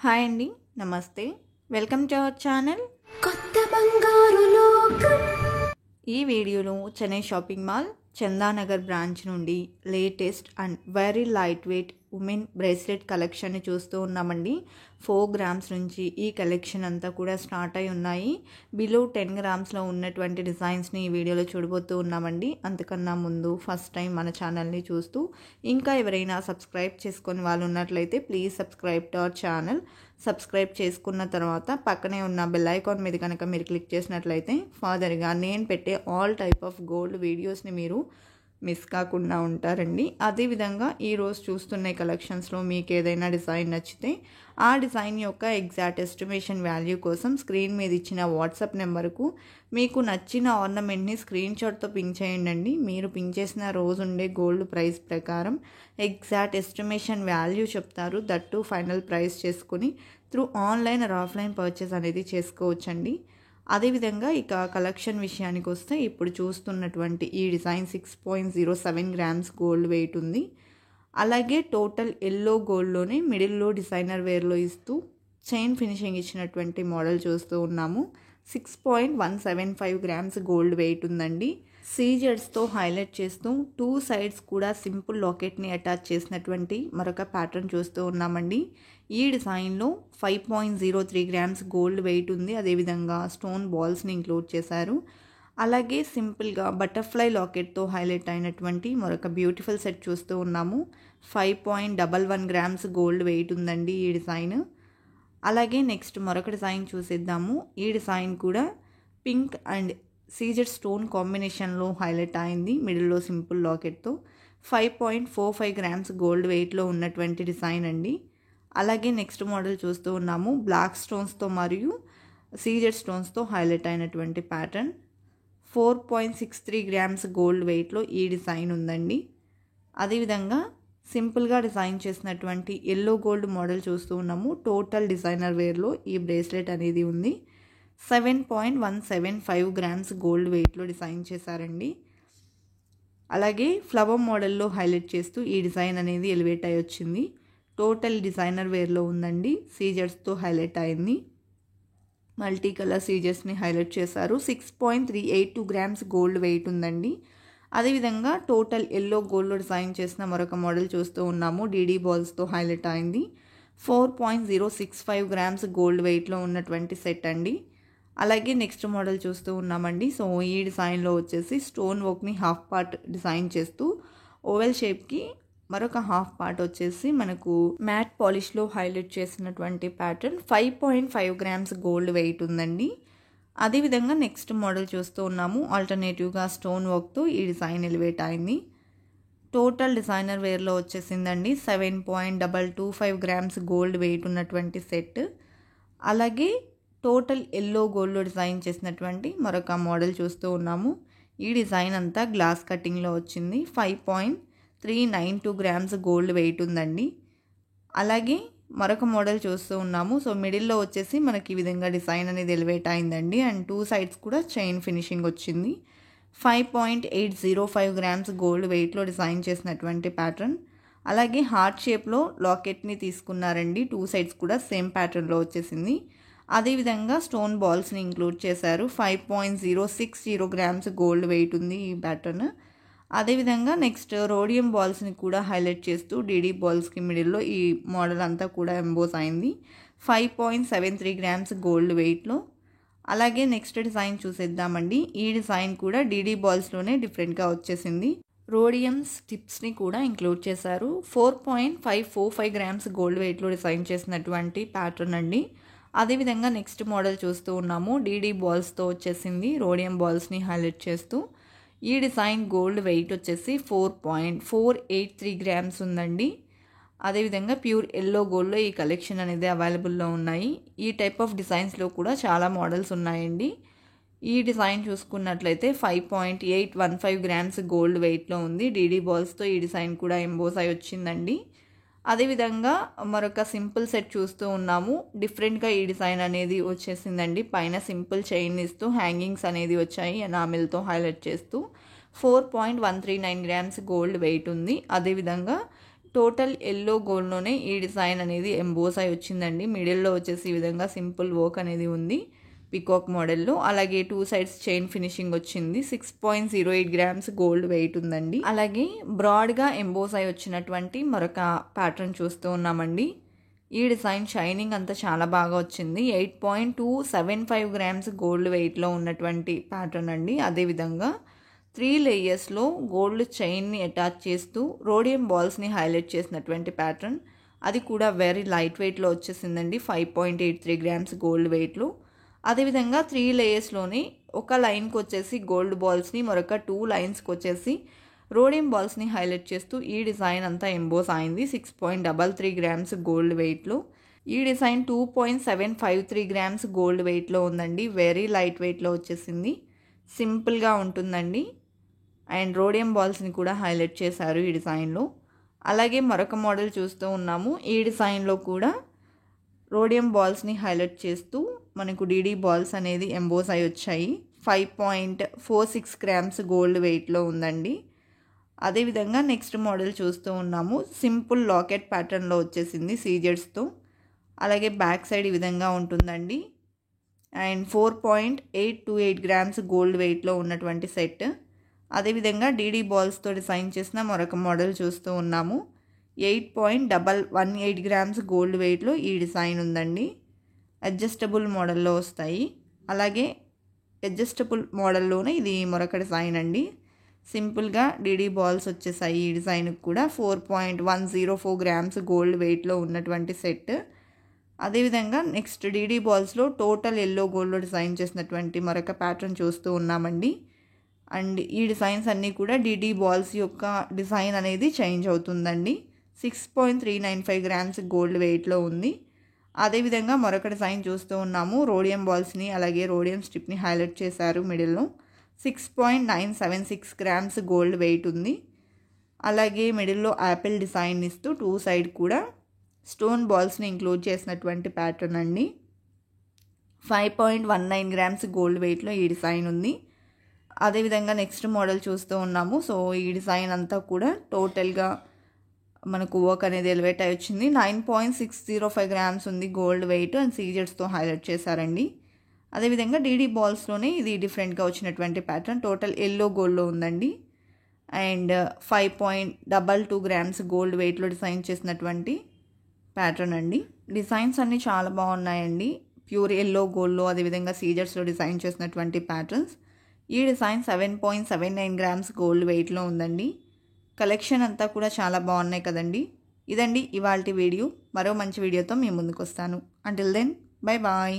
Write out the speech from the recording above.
Hi అండి, నమస్తే. Welcome to our channel. కొత్త బంగారు లోకం. ఈ వీడియోలో Chennai shopping mall Chandanagar branch నుండి latest and very light weight women bracelet కలెక్షన్ని చూస్తూ ఉన్నామండి. 4 గ్రామ్స్ నుంచి ఈ కలెక్షన్ అంతా కూడా స్టార్ట్ అయి ఉన్నాయి. బిలో 10 గ్రామ్స్లో ఉన్నటువంటి డిజైన్స్ని ఈ వీడియోలో చూడబోతూ ఉన్నామండి. అంతకన్నా ముందు ఫస్ట్ టైం మన ఛానల్ని చూస్తూ ఇంకా ఎవరైనా సబ్స్క్రైబ్ చేసుకొని వాళ్ళు ఉన్నట్లయితే please subscribe to our channel. Subscribe చేసుకున్న తర్వాత పక్కనే ఉన్న బెల్ ఐకాన్ మీద కనుక మీరు క్లిక్ చేసినట్లయితే ఫర్దర్గా నేను పెట్టే ఆల్ టైప్ ఆఫ్ గోల్డ్ వీడియోస్ని మీరు మిస్ కాకుండా ఉంటారండి. అదేవిధంగా ఈరోజు చూస్తున్న కలెక్షన్స్లో మీకు ఏదైనా డిజైన్ నచ్చితే ఆ డిజైన్ యొక్క ఎగ్జాక్ట్ ఎస్టిమేషన్ వాల్యూ కోసం స్క్రీన్ మీద ఇచ్చిన వాట్సాప్ నెంబర్కు మీకు నచ్చిన ఆర్నమెంట్ని స్క్రీన్ షాట్తో పింక్ చేయండి. మీరు పింక్ చేసిన రోజు ఉండే గోల్డ్ ప్రైస్ ప్రకారం ఎగ్జాక్ట్ ఎస్టిమేషన్ వాల్యూ చెప్తారు. దట్టు ఫైనల్ ప్రైస్ చేసుకుని through online or offline purchase అనేది చేసుకోవచ్చండి. అదేవిధంగా ఇక కలెక్షన్ విషయానికి వస్తే ఇప్పుడు చూస్తున్నటువంటి ఈ డిజైన్ 6.07 గ్రామ్స్ గోల్డ్ వెయిట్ ఉంది. అలాగే టోటల్ ఎల్లో గోల్డ్లోనే మిడిల్లో డిజైనర్ వేర్లో ఇస్తూ చైన్ ఫినిషింగ్ ఇచ్చినటువంటి మోడల్ చూస్తూ ఉన్నాము. 6.175 గ్రామ్స్ గోల్డ్ వెయిట్ ఉందండి. సీజర్స్తో హైలైట్ చేస్తూ 2 సైడ్స్ కూడా సింపుల్ లాకెట్ని అటాచ్ చేసినటువంటి మరొక ప్యాటర్న్ చూస్తూ ఉన్నామండి. ఈ డిజైన్లో 5.03 గ్రామ్స్ గోల్డ్ వెయిట్ ఉంది. అదేవిధంగా స్టోన్ బాల్స్ని ఇంక్లూడ్ చేశారు. అలాగే సింపుల్గా బటర్ఫ్లై లాకెట్తో హైలైట్ అయినటువంటి మరొక బ్యూటిఫుల్ సెట్ చూస్తూ ఉన్నాము. 5.11 గ్రామ్స్ గోల్డ్ వెయిట్ ఉందండి ఈ డిజైన్. అలాగే నెక్స్ట్ మరొక డిజైన్ చూసేద్దాము. ఈ డిజైన్ కూడా పింక్ అండ్ సీజర్ స్టోన్ కాంబినేషన్లో హైలైట్ అయింది. మిడిల్లో సింపుల్ లాకెట్తో 5.45 గ్రామ్స్ గోల్డ్ వెయిట్లో ఉన్నటువంటి డిజైన్ అండి. అలాగే నెక్స్ట్ మోడల్ చూస్తూ ఉన్నాము. బ్లాక్ స్టోన్స్తో మరియు సీజర్ స్టోన్స్తో హైలైట్ అయినటువంటి ప్యాటర్న్. 4.63 గ్రామ్స్ గోల్డ్ వెయిట్లో ఈ డిజైన్ ఉందండి. అదేవిధంగా సింపుల్గా డిజైన్ చేసినటువంటి ఎల్లో గోల్డ్ మోడల్ చూస్తూ ఉన్నాము. టోటల్ డిజైనర్ వేర్లో ఈ బ్రేస్లెట్ అనేది ఉంది. 7.175 గ్రామ్స్ గోల్డ్ వెయిట్లో డిజైన్ చేశారండి. అలాగే ఫ్లవర్ మోడల్లో హైలైట్ చేస్తూ ఈ డిజైన్ అనేది ఎలివేట్ అయి వచ్చింది. టోటల్ డిజైనర్ వేర్లో ఉందండి. సీజర్స్తో హైలైట్ అయింది. మల్టీ కలర్ సీజర్స్ని హైలైట్ చేశారు. 6.382 గ్రామ్స్ గోల్డ్ వెయిట్ ఉందండి. అదేవిధంగా టోటల్ ఎల్లో గోల్డ్లో డిజైన్ చేసిన మరొక మోడల్ చూస్తూ ఉన్నాము. డీడీ బాల్స్తో హైలైట్ అయింది. 4.065 గ్రామ్స్ గోల్డ్ వెయిట్లో ఉన్నటువంటి సెట్ అండి. అలాగే నెక్స్ట్ మోడల్ చూస్తూ ఉన్నామండి. సో ఈ డిజైన్లో వచ్చేసి స్టోన్ వర్క్ని హాఫ్ పార్ట్ డిజైన్ చేస్తూ ఓవెల్ షేప్కి మరొక హాఫ్ పార్ట్ వచ్చేసి మనకు మ్యాట్ పాలిష్లో హైలైట్ చేసినటువంటి ప్యాటర్న్. 5.5 గ్రామ్స్ గోల్డ్ వెయిట్ ఉందండి. అదేవిధంగా నెక్స్ట్ మోడల్ చూస్తూ ఉన్నాము. ఆల్టర్నేటివ్గా స్టోన్ వర్క్తో ఈ డిజైన్ ఎలివేట్ అయింది. టోటల్ డిజైనర్ వేర్లో వచ్చేసిందండి. 7.225 గ్రామ్స్ గోల్డ్ వెయిట్ ఉన్నటువంటి సెట్. అలాగే టోటల్ ఎల్లో గోల్డ్లో డిజైన్ చేసినటువంటి మరొక మోడల్ చూస్తూ ఉన్నాము. ఈ డిజైన్ అంతా గ్లాస్ కటింగ్లో వచ్చింది. 5.392 గ్రామ్స్ గోల్డ్ వెయిట్ ఉందండి. అలాగే మరొక మోడల్ చూస్తూ ఉన్నాము. సో మిడిల్లో వచ్చేసి మనకి ఈ విధంగా డిజైన్ అనేది ఎలివేట్ అయిందండి. అండ్ 2 సైడ్స్ కూడా చైన్ ఫినిషింగ్ వచ్చింది. 5.805 గ్రామ్స్ గోల్డ్ వెయిట్లో డిజైన్ చేసినటువంటి ప్యాటర్న్. అలాగే హార్ట్ షేప్లో లాకెట్ని తీసుకున్నారండి. 2 సైడ్స్ కూడా సేమ్ ప్యాటర్న్లో వచ్చేసింది. అదేవిధంగా స్టోన్ బాల్స్ని ఇంక్లూడ్ చేశారు. 5.060 గ్రామ్స్ గోల్డ్ వెయిట్ ఉంది ఈ ప్యాటర్న్. అదేవిధంగా నెక్స్ట్ రోడియం బాల్స్ని కూడా హైలైట్ చేస్తూ డీడీ బాల్స్కి మిడిల్లో ఈ మోడల్ అంతా కూడా ఎంబోస్ అయింది. 5.73 గ్రామ్స్ గోల్డ్ వెయిట్లో. అలాగే నెక్స్ట్ డిజైన్ చూసేద్దామండి. ఈ డిజైన్ కూడా డీడీ బాల్స్లోనే డిఫరెంట్గా వచ్చేసింది. రోడియం స్టిప్స్ని కూడా ఇంక్లూడ్ చేశారు. 4.545 గ్రామ్స్ గోల్డ్ వెయిట్లో డిజైన్ చేసినటువంటి ప్యాటర్న్ అండి. అదేవిధంగా నెక్స్ట్ మోడల్ చూస్తూ ఉన్నాము. డీడీ బాల్స్తో వచ్చేసింది. రోడియం బాల్స్ని హైలైట్ చేస్తూ ఈ డిజైన్ గోల్డ్ వెయిట్ వచ్చేసి 4.483 గ్రామ్స్ ఉందండి. అదేవిధంగా ప్యూర్ ఎల్లో గోల్డ్లో ఈ కలెక్షన్ అనేది అవైలబుల్లో ఉన్నాయి. ఈ టైప్ ఆఫ్ డిజైన్స్లో కూడా చాలా మోడల్స్ ఉన్నాయండి. ఈ డిజైన్ చూసుకున్నట్లయితే 5.815 గ్రామ్స్ గోల్డ్ వెయిట్లో ఉంది. డీడీ బాల్స్తో ఈ డిజైన్ కూడా ఎంబోస్ అయి వచ్చిందండి. అదేవిధంగా మరొక సింపుల్ సెట్ చూస్తూ ఉన్నాము. డిఫరెంట్గా ఈ డిజైన్ అనేది వచ్చేసిందండి. పైన సింపుల్ చైన్ ఇస్తూ హ్యాంగింగ్స్ అనేది వచ్చాయి ఎనామిల్తో హైలైట్ చేస్తూ. 4.139 గ్రామ్స్ గోల్డ్ వెయిట్ ఉంది. అదేవిధంగా టోటల్ ఎల్లో గోల్డ్లోనే ఈ డిజైన్ అనేది ఎంబోస్ అయి వచ్చిందండి. మిడిల్లో వచ్చేసి ఈ విధంగా సింపుల్ వర్క్ అనేది ఉంది పికాక్ మోడల్లో. అలాగే 2 సైడ్స్ చైన్ ఫినిషింగ్ వచ్చింది. 6.08 గ్రామ్స్ గోల్డ్ వెయిట్ ఉందండి. అలాగే బ్రాడ్గా ఎంబోస్ అయి వచ్చినటువంటి మరొక ప్యాటర్న్ చూస్తూ ఉన్నామండి. ఈ డిజైన్ షైనింగ్ అంతా చాలా బాగా వచ్చింది. 8.275 గ్రామ్స్ గోల్డ్ వెయిట్లో ఉన్నటువంటి ప్యాటర్న్ అండి. అదేవిధంగా 3 లేయర్స్లో గోల్డ్ చైన్ని అటాచ్ చేస్తూ రోడియం బాల్స్ని హైలైట్ చేసినటువంటి ప్యాటర్న్. అది కూడా వెరీ లైట్ వెయిట్లో వచ్చేసిందండి. 5.83 గ్రామ్స్ గోల్డ్ వెయిట్లో. అదేవిధంగా 3 లేయర్స్లోనే ఒక లైన్కి వచ్చేసి గోల్డ్ బాల్స్ని, మరొక 2 లైన్స్కి వచ్చేసి రోడియం బాల్స్ని హైలైట్ చేస్తూ ఈ డిజైన్ అంతా ఎంబోస్ అయింది. 6.33 గ్రామ్స్ గోల్డ్ వెయిట్లో. ఈ డిజైన్ 2.753 గ్రామ్స్ గోల్డ్ వెయిట్లో ఉందండి. వెరీ లైట్ వెయిట్లో వచ్చేసింది. సింపుల్గా ఉంటుందండి. అండ్ రోడియం బాల్స్ని కూడా హైలైట్ చేశారు ఈ డిజైన్లో. అలాగే మరొక మోడల్ చూస్తూ ఉన్నాము. ఈ డిజైన్లో కూడా రోడియం బాల్స్ని హైలైట్ చేస్తూ మనకు డీడీ బాల్స్ అనేది ఎంబోస్ అయి వచ్చాయి. 5.46 గ్రామ్స్ గోల్డ్ వెయిట్లో ఉందండి. అదేవిధంగా నెక్స్ట్ మోడల్ చూస్తూ ఉన్నాము. సింపుల్ లాకెట్ ప్యాటర్న్లో వచ్చేసింది సీజెడ్స్తో. అలాగే బ్యాక్ సైడ్ ఈ విధంగా ఉంటుందండి. అండ్ 4.828 గ్రామ్స్ గోల్డ్ వెయిట్లో ఉన్నటువంటి సెట్. అదేవిధంగా డీడీ బాల్స్తో డిజైన్ చేసిన మరొక మోడల్ చూస్తూ ఉన్నాము. 8.18 గ్రామ్స్ గోల్డ్ వెయిట్లో ఈ డిజైన్ ఉందండి. అడ్జస్టబుల్ మోడల్లో వస్తాయి. అలాగే అడ్జస్టబుల్ మోడల్లోనే ఇది మరొక డిజైన్ అండి. సింపుల్గా డీడీ బాల్స్ వచ్చేసాయి ఈ డిజైన్కి కూడా. 4.104 గ్రామ్స్ గోల్డ్ వెయిట్లో ఉన్నటువంటి సెట్. అదేవిధంగా నెక్స్ట్ డీడీ బాల్స్లో టోటల్ ఎల్లో గోల్డ్లో డిజైన్ చేసినటువంటి మరొక ప్యాటర్న్ చూస్తూ ఉన్నామండి. అండ్ ఈ డిజైన్స్ అన్నీ కూడా డీడీ బాల్స్ యొక్క డిజైన్ అనేది చేంజ్ అవుతుందండి. 6.395 గ్రామ్స్ గోల్డ్ వెయిట్లో ఉంది. అదేవిధంగా మరొక డిజైన్ చూస్తూ ఉన్నాము. రోడియం బాల్స్ని అలాగే రోడియం స్ట్రిప్ని హైలైట్ చేశారు మిడిల్లో. 6.976 గ్రామ్స్ గోల్డ్ వెయిట్ ఉంది. అలాగే మిడిల్లో యాపిల్ డిజైన్ ఇస్తూ 2 సైడ్ కూడా స్టోన్ బాల్స్ని ఇంక్లూడ్ చేసినటువంటి ప్యాటర్న్ అండి. 5.19 గ్రామ్స్ గోల్డ్ వెయిట్లో ఈ డిజైన్ ఉంది. అదేవిధంగా నెక్స్ట్ మోడల్ చూస్తూ ఉన్నాము. సో ఈ డిజైన్ అంతా కూడా టోటల్గా మనకు వర్క్ అనేది ఎలివేట్ అయి వచ్చింది. 9.605 గ్రామ్స్ ఉంది గోల్డ్ వెయిట్ అండ్ సీజెడ్స్తో హైలైట్ చేశారండి. అదేవిధంగా డీడీ బాల్స్లోనే ఇది డిఫరెంట్గా వచ్చినటువంటి ప్యాటర్న్. టోటల్ ఎల్లో గోల్డ్లో ఉందండి. అండ్ 5.22 గ్రామ్స్ గోల్డ్ వెయిట్లో డిజైన్ చేసినటువంటి ప్యాటర్న్ అండి. డిజైన్స్ అన్నీ చాలా బాగున్నాయండి. ప్యూర్ ఎల్లో గోల్డ్లో అదేవిధంగా సీజర్స్లో డిజైన్ చేసినటువంటి ప్యాటర్న్స్. ఈ డిజైన్ 7.79 గ్రామ్స్ గోల్డ్ వెయిట్లో ఉందండి. కలెక్షన్ అంతా కూడా చాలా బాగున్నాయి కదండి. ఇదండి ఇవాల్టి వీడియో. మరో మంచి వీడియోతో మీ ముందుకు వస్తాను. Until then bye bye.